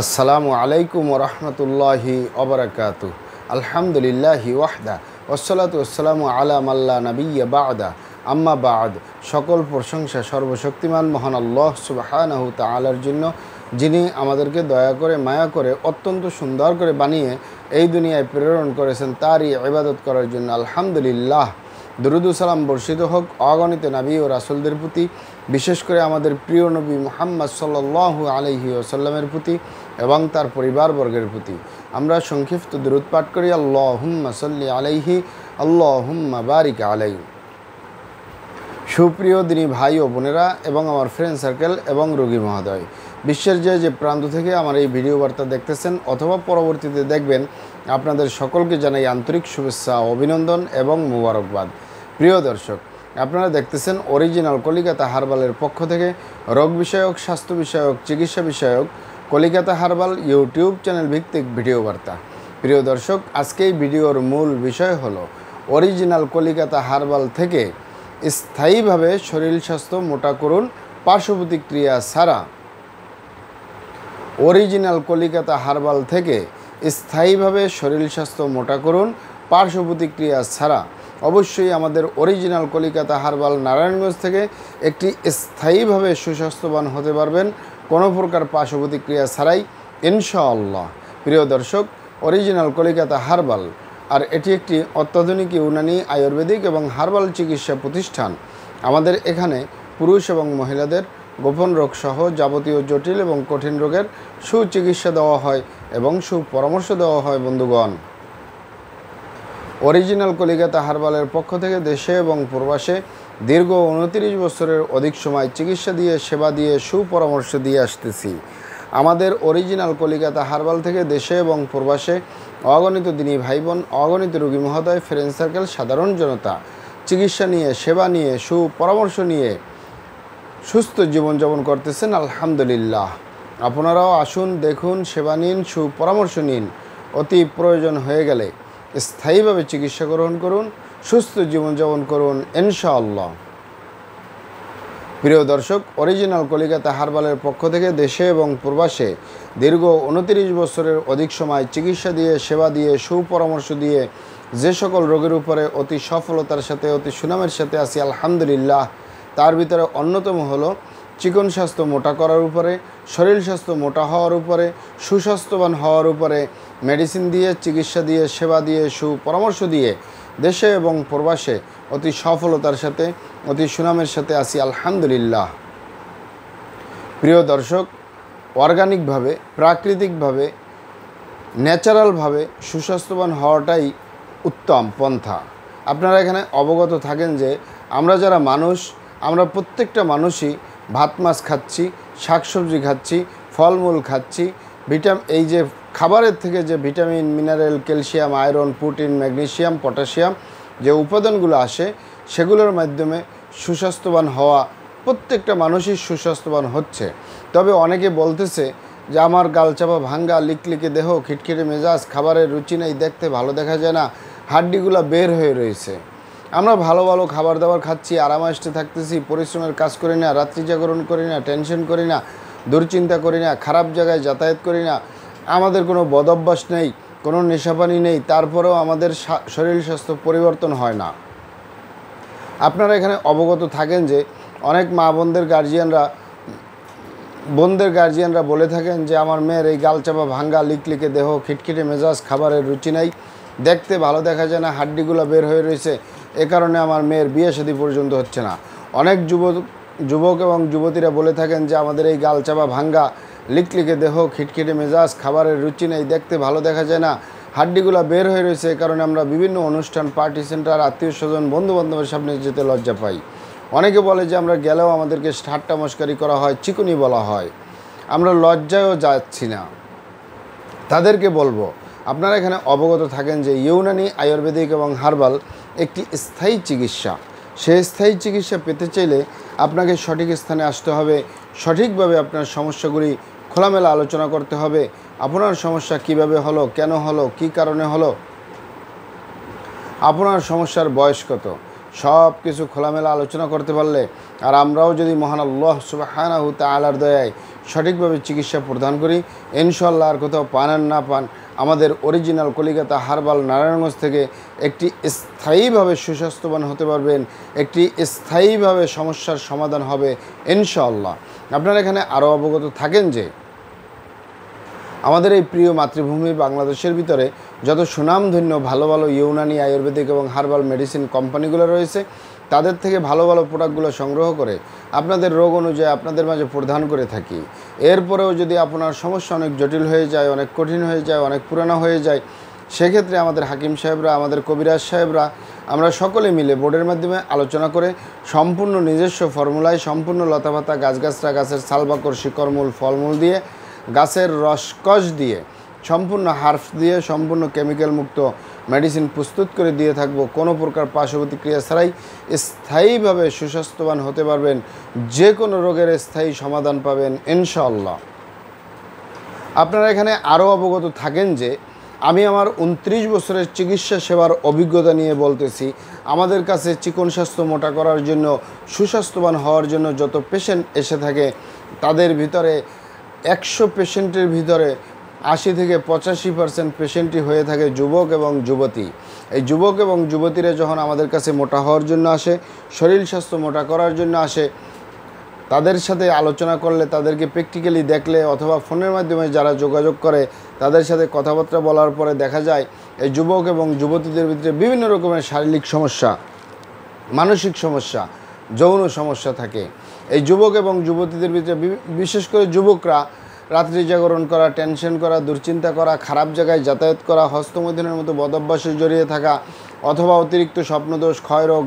আসসালামু আলাইকুম ওরহমতুল্লাহি ওবরাকাতু। আলহামদুলিল্লাহি ওয়াহদা ওয়াসসালাতু ওয়াসসালামু আলা মাল্লা নাবিয়্যা বা'দা আম্মা বা'দ। সকল প্রশংসা সর্বশক্তিমান মহান আল্লাহ সুবহানাহু তাআলার জন্য, যিনি আমাদেরকে দয়া করে মায়া করে অত্যন্ত সুন্দর করে বানিয়ে এই দুনিয়ায় প্রেরণ করেছেন তারই ইবাদত করার জন্য। আলহামদুলিল্লাহ। দরুদ ও সালাম বর্ষিত হোক অগণিত নবী ও রাসূলদের প্রতি, বিশেষ করে আমাদের প্রিয় নবী মুহাম্মদ সাল্লাল্লাহু আলাইহি ওয়াসাল্লামের প্রতি এবং তার পরিবারবর্গের প্রতি। আমরা সংক্ষিপ্ত দরুদ পাঠ করি। আল্লাহুম্মা সাল্লি আলাইহি, আল্লাহুম্মা বারিক আলাইহি। সুপ্রিয় দিনী ভাই ও বোনেরা এবং আমার ফ্রেন্ড সার্কেল এবং রোগী মহোদয়, বিশ্বের যে প্রান্ত থেকে আমার এই ভিডিও বার্তা দেখতেছেন অথবা পরবর্তীতে দেখবেন, আপনাদের সকলকে জানাই আন্তরিক শুভেচ্ছা, অভিনন্দন এবং মোবারকবাদ। প্রিয় দর্শক, আপনারা দেখতেছেন অরিজিনাল কলিকাতা হার্বালের পক্ষ থেকে রোগ বিষয়ক, স্বাস্থ্য বিষয়ক, চিকিৎসা বিষয়ক কলিকাতা হার্বাল ইউটিউব চ্যানেল ভিত্তিক ভিডিও বার্তা। প্রিয় দর্শক, আজকে এই ভিডিওর মূল বিষয় হলো অরিজিনাল কলিকাতা হার্বাল থেকে স্থায়ীভাবে শরীর স্বাস্থ্য মোটা করুন পার্শ্ব প্রতিক্রিয়া ছাড়া। অরিজিনাল কলিকাতা হার্বাল থেকে স্থায়ীভাবে শরীর স্বাস্থ্য মোটা করুন পার্শ্ব প্রতিক্রিয়া ছাড়া। অবশ্যই আমাদের অরিজিনাল কলিকাতা হার্বাল নারায়ণগঞ্জ থেকে একটি স্থায়ীভাবে সুস্বাস্থ্যবান হতে পারবেন কোনো প্রকার পার্শ্ব প্রতিক্রিয়া ছাড়াই, ইনশাআল্লাহ। প্রিয় দর্শক, অরিজিনাল কলিকাতা হার্বাল আর এটি একটি অত্যাধুনিক ইউনানি, আয়ুর্বেদিক এবং হার্বাল চিকিৎসা প্রতিষ্ঠান। আমাদের এখানে পুরুষ এবং মহিলাদের গোপন রোগ সহ যাবতীয় জটিল এবং কঠিন রোগের সুচিকিৎসা দেওয়া হয় এবং সুপরামর্শ দেওয়া হয়। বন্ধুগণ, অরিজিনাল কলিকাতা হার্বালের পক্ষ থেকে দেশে এবং প্রবাসে দীর্ঘ 29 বছরের অধিক সময় চিকিৎসা দিয়ে, সেবা দিয়ে, সুপরামর্শ দিয়ে আসতেছি। আমাদের অরিজিনাল কলিকাতা হার্বাল থেকে দেশে এবং প্রবাসে অগণিত দিনী ভাই বোন, অগণিত রোগী মহোদয়, ফ্রেন্ড সার্কেল, সাধারণ জনতা চিকিৎসা নিয়ে, সেবা নিয়ে, সুপরামর্শ নিয়ে সুস্থ জীবনযাপন করতেছেন। আলহামদুলিল্লাহ। আপনারাও আসুন, দেখুন, সেবা নিন, সুপরামর্শ নিন। অতি প্রয়োজন হয়ে গেলে স্থায়ীভাবে চিকিৎসা গ্রহণ করুন, সুস্থ জীবনযাপন করুন, ইনশাআল্লাহ। প্রিয় দর্শক, অরিজিনাল কলিকাতা হার্বালের পক্ষ থেকে দেশে এবং প্রবাসে দীর্ঘ 29 বছরের অধিক সময় চিকিৎসা দিয়ে, সেবা দিয়ে, সুপরামর্শ দিয়ে যে সকল রোগের উপরে অতি সফলতার সাথে, অতি সুনামের সাথে আছি, আলহামদুলিল্লাহ। তার ভিতরে অন্যতম হলো চিকন স্বাস্থ্য মোটা করার উপরে, শরীর স্বাস্থ্য মোটা হওয়ার উপরে, সুস্বাস্থ্যবান হওয়ার উপরে মেডিসিন দিয়ে, চিকিৎসা দিয়ে, সেবা দিয়ে, সুপরামর্শ দিয়ে দেশে এবং প্রবাসে অতি সফলতার সাথে, অতি সুনামের সাথে আছি, আলহামদুলিল্লাহ। প্রিয় দর্শক, অর্গানিকভাবে, প্রাকৃতিকভাবে, ন্যাচারালভাবে সুস্বাস্থ্যবান হওয়াটাই উত্তম পন্থা। আপনারা এখানে অবগত থাকেন যে আমরা যারা মানুষ, আমরা প্রত্যেকটা মানুষই ভাত মাছ খাচ্ছি, শাকসবজি খাচ্ছি, ফলমূল খাচ্ছি। এই যে খাবারের থেকে যে vitamin, mineral, calcium, iron, protein, magnesium, potassium যে উপাদানগুলো আসে, সেগুলোর মাধ্যমে সুস্বাস্থ্যবান হওয়া প্রত্যেকটা মানুষই সুস্বাস্থ্যবান হচ্ছে। তবে অনেকে বলতেছে যে আমার গালচাপা ভাঙ্গা, লিকলিকে দেহ, খিটখিটে মেজাজ, খাবারের রুচি নেই, দেখতে ভালো দেখা যায় না, হাড্ডিগুলো বের হয়ে রয়েছে। আমরা ভালো ভালো খাবার দাবার খাচ্ছি, আরামায়েশে থাকতেছি, পরিশ্রমের কাজ করি না, রাত্রি জাগরণ করি না, টেনশন করি না, দুশ্চিন্তা করি না, খারাপ জায়গায় যাতায়াত করি না, আমাদের কোনো বদ অভ্যাস নেই, কোনো নেশাপানি নেই, তারপরেও আমাদের শরীর স্বাস্থ্য পরিবর্তন হয় না। আপনারা এখানে অবগত থাকেন যে অনেক মা বোনদের গার্জিয়ানরা বলে থাকেন যে আমার মেয়ের এই গালচাপা ভাঙ্গা, লিকলিকে দেহ, খিটখিটে মেজাজ, খাবারের রুচি নাই, দেখতে ভালো দেখা যায় না, হাড্ডিগুলো বের হয়ে রয়েছে, এ কারণে আমার মেয়ের বিয়ে শাদী পর্যন্ত হচ্ছে না। অনেক যুবক এবং যুবতীরা বলে থাকেন যে আমাদের এই গালচাপা ভাঙ্গা, লিকলিকে দেহ, খিটখিটে মেজাজ, খাবারের রুচি নেই, দেখতে ভালো দেখা যায় না, হাড্ডিগুলো বের হয়ে রয়েছে, এ কারণে আমরা বিভিন্ন অনুষ্ঠান, পার্টি সেন্টার, আত্মীয় স্বজন, বন্ধুবান্ধবের সামনে যেতে লজ্জা পাই। অনেকে বলে যে আমরা গেলেও আমাদেরকে ঠাট্টা মশকারি করা হয়, চিকুনি বলা হয়, আমরা লজ্জায়ও যাচ্ছি না। তাদেরকে বলবো, আপনারা এখানে অবগত থাকেন যে ইউনানি, আয়ুর্বেদিক এবং হার্বাল একটি স্থায়ী চিকিৎসা। সেই স্থায়ী চিকিৎসা পেতে চাইলে আপনাকে সঠিক স্থানে আসতে হবে, সঠিকভাবে আপনার সমস্যাগুলি খোলামেলা আলোচনা করতে হবে। আপনার সমস্যা কিভাবে হলো, কেন হলো, কী কারণে হলো, আপনার সমস্যার বয়স কত, সব কিছু খোলামেলা আলোচনা করতে পারলে, আর আমরাও যদি মহান আল্লাহ সুবহানাহু তাআলার দয়ায় সঠিকভাবে চিকিৎসা প্রদান করি। ইনশাআল্লাহ আর কোথাও পান আর না পান, আমাদের অরিজিনাল কলিকাতা হার্বাল নারায়ণগঞ্জ থেকে একটি স্থায়ীভাবে সুস্বাস্থ্যবান হতে পারবেন, একটি স্থায়ীভাবে সমস্যার সমাধান হবে ইনশাআল্লাহ। আপনারা এখানে আরও অবগত থাকেন যে আমাদের এই প্রিয় মাতৃভূমি বাংলাদেশের ভিতরে যত সুনামধন্য ভালো ভালো ইউনানি, আয়ুর্বেদিক এবং হার্বাল মেডিসিন কোম্পানিগুলো রয়েছে, তাদের থেকে ভালো ভালো প্রোডাক্টগুলো সংগ্রহ করে আপনাদের রোগ অনুযায়ী আপনাদের মাঝে প্রদান করে থাকি। এরপরেও যদি আপনার সমস্যা অনেক জটিল হয়ে যায়, অনেক কঠিন হয়ে যায়, অনেক পুরানো হয়ে যায়, সেক্ষেত্রে আমাদের হাকিম সাহেবরা, আমাদের কবিরাজ সাহেবরা, আমরা সকলে মিলে বোর্ডের মাধ্যমে আলোচনা করে সম্পূর্ণ নিজস্ব ফর্মুলায়, সম্পূর্ণ লতাপাতা, গাছগাছরা, গাছের ছালবাকড়, শিকড়মূল, ফলমূল দিয়ে, গাছের রসকস দিয়ে, সম্পূর্ণ হার্বস দিয়ে, সম্পূর্ণ কেমিক্যাল মুক্ত মেডিসিন প্রস্তুত করে দিয়ে থাকব। কোনো প্রকার পার্শ্ব প্রতিক্রিয়া ছাড়াই স্থায়ীভাবে সুস্বাস্থ্যবান হতে পারবেন, যে কোনো রোগের স্থায়ী সমাধান পাবেন ইনশাআল্লাহ। আপনারা এখানে আরও অবগত থাকেন যে আমি আমার 29 বছরের চিকিৎসা সেবার অভিজ্ঞতা নিয়ে বলতেছি। আমাদের কাছে চিকন স্বাস্থ্য মোটা করার জন্য, সুস্বাস্থ্যবান হওয়ার জন্য যত পেশেন্ট এসে থাকে, তাদের ভিতরে 100 পেশেন্টের ভিতরে 80 থেকে 85% পেশেন্টই হয়ে থাকে যুবক এবং যুবতী। এই যুবক এবং যুবতীরা যখন আমাদের কাছে মোটা হওয়ার জন্য আসে, শরীর স্বাস্থ্য মোটা করার জন্য আসে, তাদের সাথে আলোচনা করলে, তাদেরকে প্র্যাকটিক্যালি দেখলে অথবা ফোনের মাধ্যমে যারা যোগাযোগ করে, তাদের সাথে কথাবার্তা বলার পরে দেখা যায় এই যুবক এবং যুবতীদের ভিতরে বিভিন্ন রকমের শারীরিক সমস্যা, মানসিক সমস্যা, যৌন সমস্যা থাকে। এই যুবক এবং যুবতীদের ভিতরে বিশেষ করে যুবকরা রাত্রি জাগরণ করা, টেনশন করা, দুশ্চিন্তা করা, খারাপ জায়গায় যাতায়াত করা, হস্তমৈথুনের মতো বদভ্যাসে জড়িয়ে থাকা, অথবা অতিরিক্ত স্বপ্নদোষ, ক্ষয়রোগ,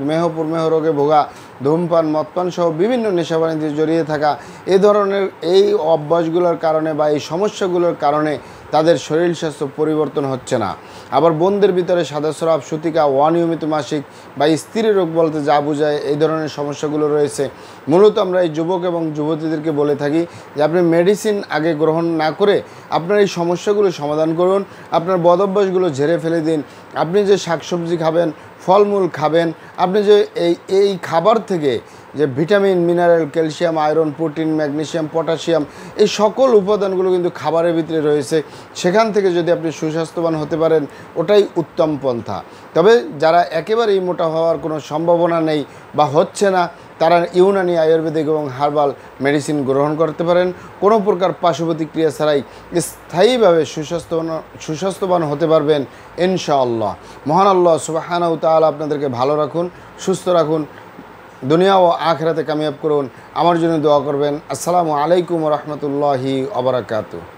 মেহ রোগে ভোগা, ধূমপান, মদপান সহ বিভিন্ন নেশাবাণিতে জড়িয়ে থাকা, এই ধরনের এই অভ্যাসগুলোর কারণে বা এই সমস্যাগুলোর কারণে তাদের শরীর স্বাস্থ্য পরিবর্তন হচ্ছে না। আবার বোনদের ভিতরে সাদাস্রাব, সূতিকা, অনিয়মিত মাসিক বা স্ত্রী রোগ বলতে যা বোঝায়, এই ধরনের সমস্যাগুলো রয়েছে। মূলত আমরা এই যুবক এবং যুবতীদেরকে বলে থাকি যে আপনি মেডিসিন আগে গ্রহণ না করে আপনার এই সমস্যাগুলো সমাধান করুন, আপনার বদভ্যাসগুলো ঝেড়ে ফেলে দিন। আপনি যে শাকসবজি খাবেন, ফলমূল খাবেন, আপনি যে এই খাবার থেকে যে vitamin, mineral, calcium, iron, protein, magnesium, potassium, এই সকল উপাদানগুলো কিন্তু খাবারের ভিতরে রয়েছে। সেখান থেকে যদি আপনি সুস্বাস্থ্যবান হতে পারেন, ওটাই উত্তম পন্থা। তবে যারা একেবারেই মোটা হওয়ার কোনো সম্ভাবনা নেই বা হচ্ছে না, তারা ইউনানি, আয়ুর্বেদিক এবং হার্বাল মেডিসিন গ্রহণ করতে পারেন। কোনো প্রকার পার্শ্ব প্রতিক্রিয়া ছাড়াই স্থায়ীভাবে সুস্বাস্থ্যবান হতে পারবেন ইনশাআল্লাহ। মহান আল্লাহ সুবহানাহু ওয়া তাআলা আপনাদেরকে ভালো রাখুন, সুস্থ রাখুন, দুনিয়া ও আখিরাতে কামিয়াব করুন। আমার জন্য দোয়া করবেন। আসসালামু আলাইকুম ওয়া রাহমাতুল্লাহি ওয়া বারাকাতুহু।